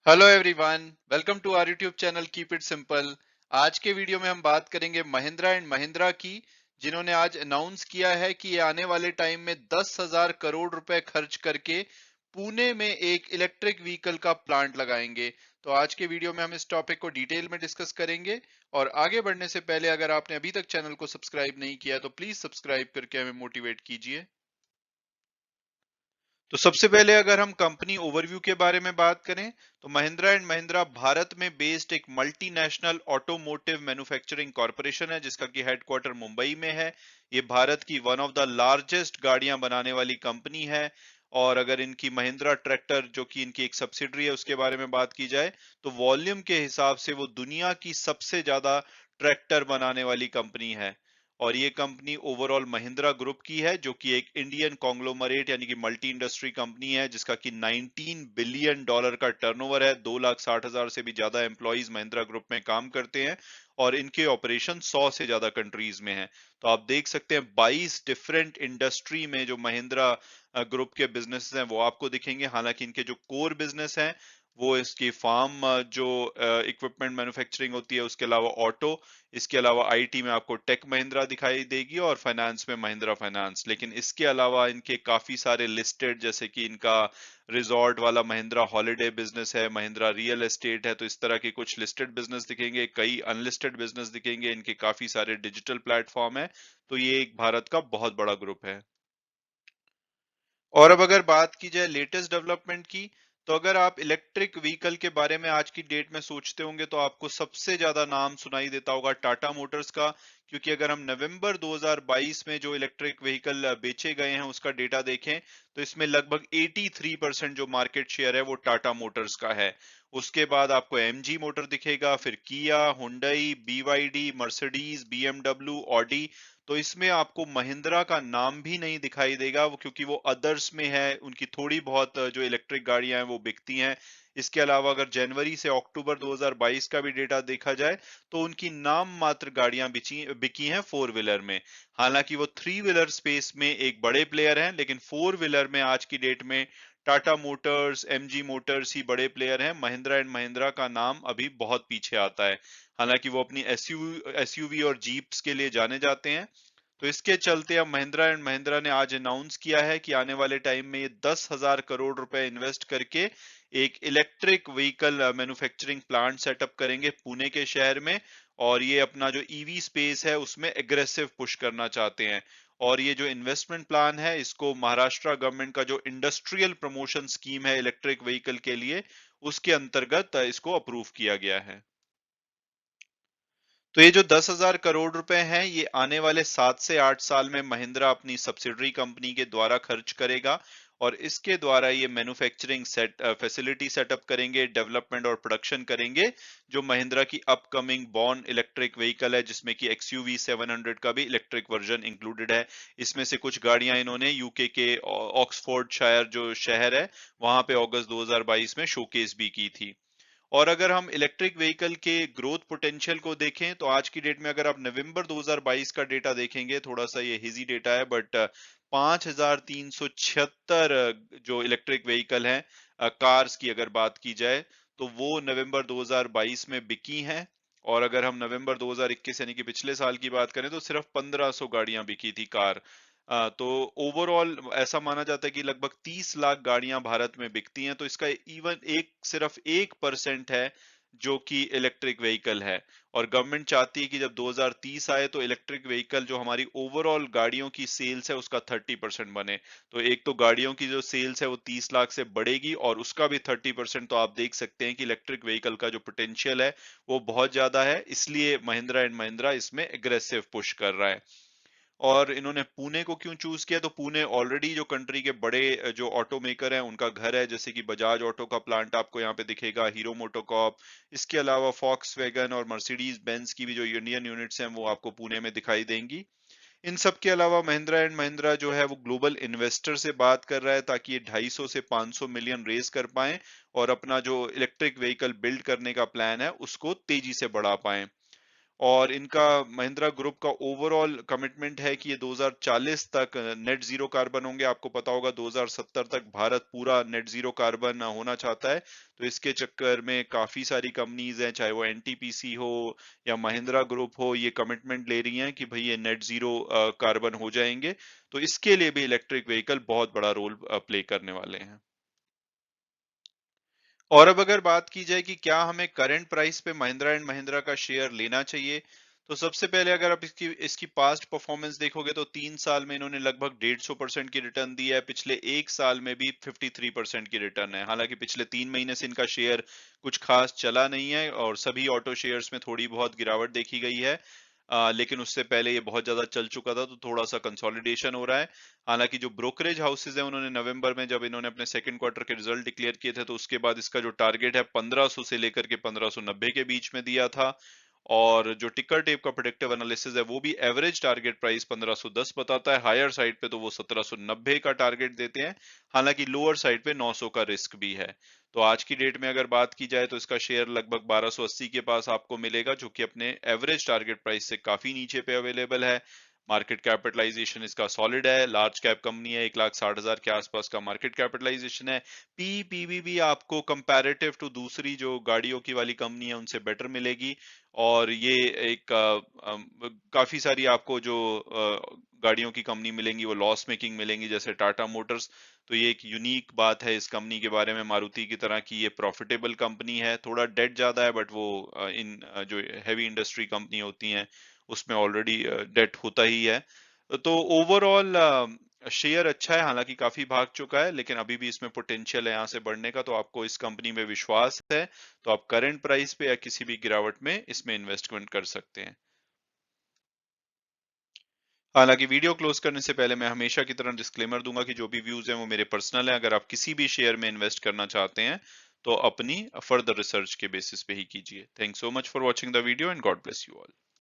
Hello everyone, welcome to our YouTube channel keep it simple. आज के video में हम बात करेंगे महिंद्रा एंड महिंद्रा की, जिन्होंने आज अनाउंस किया है कि ये आने वाले टाइम में 10,000 करोड़ रुपए खर्च करके पुणे में एक इलेक्ट्रिक व्हीकल का प्लांट लगाएंगे। तो आज के वीडियो में हम इस टॉपिक को डिटेल में डिस्कस करेंगे। और आगे बढ़ने से पहले अगर आपने अभी तक चैनल को सब्सक्राइब नहीं किया है तो प्लीज सब्सक्राइब करके हमें मोटिवेट कीजिए। तो सबसे पहले अगर हम कंपनी ओवरव्यू के बारे में बात करें तो महिंद्रा एंड महिंद्रा भारत में बेस्ड एक मल्टीनेशनल ऑटोमोटिव मैन्युफैक्चरिंग कॉरपोरेशन है, जिसका की हेडक्वार्टर मुंबई में है। ये भारत की वन ऑफ द लार्जेस्ट गाड़ियां बनाने वाली कंपनी है। और अगर इनकी महिंद्रा ट्रैक्टर जो कि इनकी एक सब्सिडरी है उसके बारे में बात की जाए तो वॉल्यूम के हिसाब से वो दुनिया की सबसे ज्यादा ट्रैक्टर बनाने वाली कंपनी है। और ये कंपनी ओवरऑल महिंद्रा ग्रुप की है, जो कि एक इंडियन कॉन्ग्लोमरेट यानी कि मल्टी इंडस्ट्री कंपनी है, जिसका कि 19 बिलियन डॉलर का टर्नओवर है। 2,60,000 से भी ज्यादा एम्प्लॉइज महिंद्रा ग्रुप में काम करते हैं और इनके ऑपरेशन 100 से ज्यादा कंट्रीज में है। तो आप देख सकते हैं 22 डिफरेंट इंडस्ट्री में जो महिंद्रा ग्रुप के बिजनेस हैं वो आपको दिखेंगे। हालांकि इनके जो कोर बिजनेस हैं वो इसकी फार्म जो इक्विपमेंट मैन्युफैक्चरिंग होती है, उसके अलावा ऑटो, इसके अलावा आईटी में आपको टेक महिंद्रा दिखाई देगी और फाइनेंस में महिंद्रा फाइनेंस। लेकिन इसके अलावा इनके काफी सारे लिस्टेड, जैसे कि इनका रिजॉर्ट वाला महिंद्रा हॉलिडे बिजनेस है, महिंद्रा रियल एस्टेट है, तो इस तरह के कुछ लिस्टेड बिजनेस दिखेंगे, कई अनलिस्टेड बिजनेस दिखेंगे, इनके काफी सारे डिजिटल प्लेटफॉर्म है। तो ये एक भारत का बहुत बड़ा ग्रुप है। और अब अगर बात की जाए लेटेस्ट डेवलपमेंट की, तो अगर आप इलेक्ट्रिक व्हीकल के बारे में आज की डेट में सोचते होंगे तो आपको सबसे ज्यादा नाम सुनाई देता होगा टाटा मोटर्स का। क्योंकि अगर हम नवंबर 2022 में जो इलेक्ट्रिक व्हीकल बेचे गए हैं उसका डेटा देखें तो इसमें लगभग 83% जो मार्केट शेयर है वो टाटा मोटर्स का है। उसके बाद आपको एमजी मोटर दिखेगा, फिर किया, Hyundai, BYD, Mercedes, BMW, Audi. तो इसमें आपको महिंद्रा का नाम भी नहीं दिखाई देगा, वो क्योंकि वो अदर्स में है, उनकी थोड़ी बहुत जो इलेक्ट्रिक गाड़ियां हैं वो बिकती हैं। इसके अलावा अगर जनवरी से अक्टूबर 2022 का भी डेटा देखा जाए तो उनकी नाम मात्र गाड़ियां बिची बिकी हैं फोर व्हीलर में। हालांकि वो थ्री व्हीलर स्पेस में एक बड़े प्लेयर हैं, लेकिन फोर व्हीलर में आज की डेट में टाटा मोटर्स, एमजी मोटर्स ही बड़े प्लेयर हैं। महिंद्रा एंड महिंद्रा का नाम अभी बहुत पीछे आता है। हालांकि वो अपनी एसयूवी और जीप्स के लिए जाने जाते हैं। तो इसके चलते अब महिंद्रा एंड महिंद्रा ने आज अनाउंस किया है कि आने वाले टाइम में ये 10,000 करोड़ रुपए इन्वेस्ट करके एक electric vehicle manufacturing plant setup करेंगे पुणे के शहर में। और ये अपना जो ईवी स्पेस है उसमें एग्रेसिव पुश करना चाहते हैं। और ये जो इन्वेस्टमेंट प्लान है इसको महाराष्ट्र गवर्नमेंट का जो इंडस्ट्रियल प्रमोशन स्कीम है इलेक्ट्रिक व्हीकल के लिए, उसके अंतर्गत इसको अप्रूव किया गया है। तो ये जो 10,000 करोड़ रुपए हैं ये आने वाले 7 से 8 साल में महिंद्रा अपनी सब्सिडरी कंपनी के द्वारा खर्च करेगा। और इसके द्वारा ये मैन्युफैक्चरिंग फैसिलिटी सेटअप करेंगे, डेवलपमेंट और प्रोडक्शन करेंगे जो महिंद्रा की अपकमिंग बॉर्न इलेक्ट्रिक व्हीकल है, जिसमें कि एक्सयूवी 700 का भी इलेक्ट्रिक वर्जन इंक्लूडेड है। इसमें से कुछ गाड़ियां इन्होंने यूके के ऑक्सफोर्ड शायर जो शहर है वहां पे अगस्त 2022 में शोकेस भी की थी। और अगर हम इलेक्ट्रिक व्हीकल के ग्रोथ पोटेंशियल को देखें तो आज की डेट में अगर आप नवंबर 2022 का डेटा देखेंगे, थोड़ा सा ये हिजी डेटा है बट 5,376 जो इलेक्ट्रिक व्हीकल हैं कार्स की अगर बात की जाए तो वो नवंबर 2022 में बिकी हैं। और अगर हम नवंबर 2021 यानी कि पिछले साल की बात करें तो सिर्फ 1,500 गाड़ियां बिकी थी कार। तो ओवरऑल ऐसा माना जाता है कि लगभग 30 लाख गाड़ियां भारत में बिकती हैं। तो इसका इवन सिर्फ 1% है जो कि इलेक्ट्रिक व्हीकल है। और गवर्नमेंट चाहती है कि जब 2030 आए तो इलेक्ट्रिक व्हीकल जो हमारी ओवरऑल गाड़ियों की सेल्स है उसका 30% बने। तो एक तो गाड़ियों की जो सेल्स है वो 30 लाख से बढ़ेगी और उसका भी 30%। तो आप देख सकते हैं कि इलेक्ट्रिक व्हीकल का जो पोटेंशियल है वो बहुत ज्यादा है, इसलिए महिंद्रा एंड महिंद्रा इसमें एग्रेसिव पुश कर रहा है। और इन्होंने पुणे को क्यों चूज किया, तो पुणे ऑलरेडी जो कंट्री के बड़े जो ऑटो मेकर हैं उनका घर है, जैसे कि बजाज ऑटो का प्लांट आपको यहाँ पे दिखेगा, हीरो मोटोकॉर्प, इसके अलावा फॉक्स वैगन और मर्सिडीज बेंज की भी जो इंडियन यूनिट्स हैं वो आपको पुणे में दिखाई देंगी। इन सब के अलावा महिंद्रा एंड महिंद्रा जो है वो ग्लोबल इन्वेस्टर से बात कर रहा है ताकि ये 250 से 500 मिलियन रेस कर पाए और अपना जो इलेक्ट्रिक व्हीकल बिल्ड करने का प्लान है उसको तेजी से बढ़ा पाए। और इनका महिंद्रा ग्रुप का ओवरऑल कमिटमेंट है कि ये 2040 तक नेट जीरो कार्बन होंगे। आपको पता होगा 2070 तक भारत पूरा नेट जीरो कार्बन होना चाहता है। तो इसके चक्कर में काफी सारी कंपनीज हैं, चाहे वो एनटीपीसी हो या महिंद्रा ग्रुप हो, ये कमिटमेंट ले रही हैं कि भाई ये नेट जीरो कार्बन हो जाएंगे। तो इसके लिए भी इलेक्ट्रिक व्हीकल बहुत बड़ा रोल प्ले करने वाले हैं। और अब अगर बात की जाए कि क्या हमें करंट प्राइस पे महिंद्रा एंड महिंद्रा का शेयर लेना चाहिए, तो सबसे पहले अगर आप इसकी इसकी पास्ट परफॉर्मेंस देखोगे तो 3 साल में इन्होंने लगभग 150% की रिटर्न दी है। पिछले 1 साल में भी 53% की रिटर्न है। हालांकि पिछले 3 महीने से इनका शेयर कुछ खास चला नहीं है और सभी ऑटो शेयर्स में थोड़ी बहुत गिरावट देखी गई है। लेकिन उससे पहले ये बहुत ज्यादा चल चुका था, तो थोड़ा सा कंसोलिडेशन हो रहा है। हालांकि जो ब्रोकरेज हाउसेज है, उन्होंने नवंबर में जब इन्होंने अपने सेकंड क्वार्टर के रिजल्ट डिक्लेयर किए थे, तो उसके बाद इसका जो टारगेट है 1500 से लेकर के 1590 के बीच में दिया था। और जो टिकर टेप का प्रेडिक्टिव एनालिसिस है, वो भी एवरेज टारगेट प्राइस 1510 बताता है। हायर साइड पे तो वो 1790 का टारगेट देते हैं। हालांकि लोअर साइड पे 900 का रिस्क भी है। तो आज की डेट में अगर बात की जाए तो इसका शेयर लगभग 1280 के पास आपको मिलेगा, जो कि अपने एवरेज टारगेट प्राइस से काफी नीचे पे अवेलेबल है। मार्केट कैपिटलाइजेशन इसका सॉलिड है, लार्ज कैप कंपनी है, 1,60,000 के आसपास का मार्केट कैपिटलाइजेशन है। पीवी भी आपको कंपैरेटिव टू दूसरी जो गाड़ियों की वाली कंपनी है उनसे बेटर मिलेगी। और ये एक काफी सारी आपको जो गाड़ियों की कंपनी मिलेंगी वो लॉस मेकिंग मिलेंगी, जैसे टाटा मोटर्स। तो ये एक यूनिक बात है इस कंपनी के बारे में, मारुति की तरह की ये प्रॉफिटेबल कंपनी है। थोड़ा डेट ज्यादा है, बट वो जो हैवी इंडस्ट्री कंपनी होती हैं उसमें ऑलरेडी डेट होता ही है। तो ओवरऑल शेयर अच्छा है, हालांकि काफी भाग चुका है, लेकिन अभी भी इसमें पोटेंशियल है यहाँ से बढ़ने का। तो आपको इस कंपनी में विश्वास है तो आप करंट प्राइस पे या किसी भी गिरावट में इसमें इन्वेस्टमेंट कर सकते हैं। हालांकि वीडियो क्लोज करने से पहले मैं हमेशा की तरह डिस्क्लेमर दूंगा कि जो भी व्यूज हैं वो मेरे पर्सनल हैं। अगर आप किसी भी शेयर में इन्वेस्ट करना चाहते हैं तो अपनी फर्दर रिसर्च के बेसिस पे ही कीजिए। Thanks so much for watching the video and God bless you all.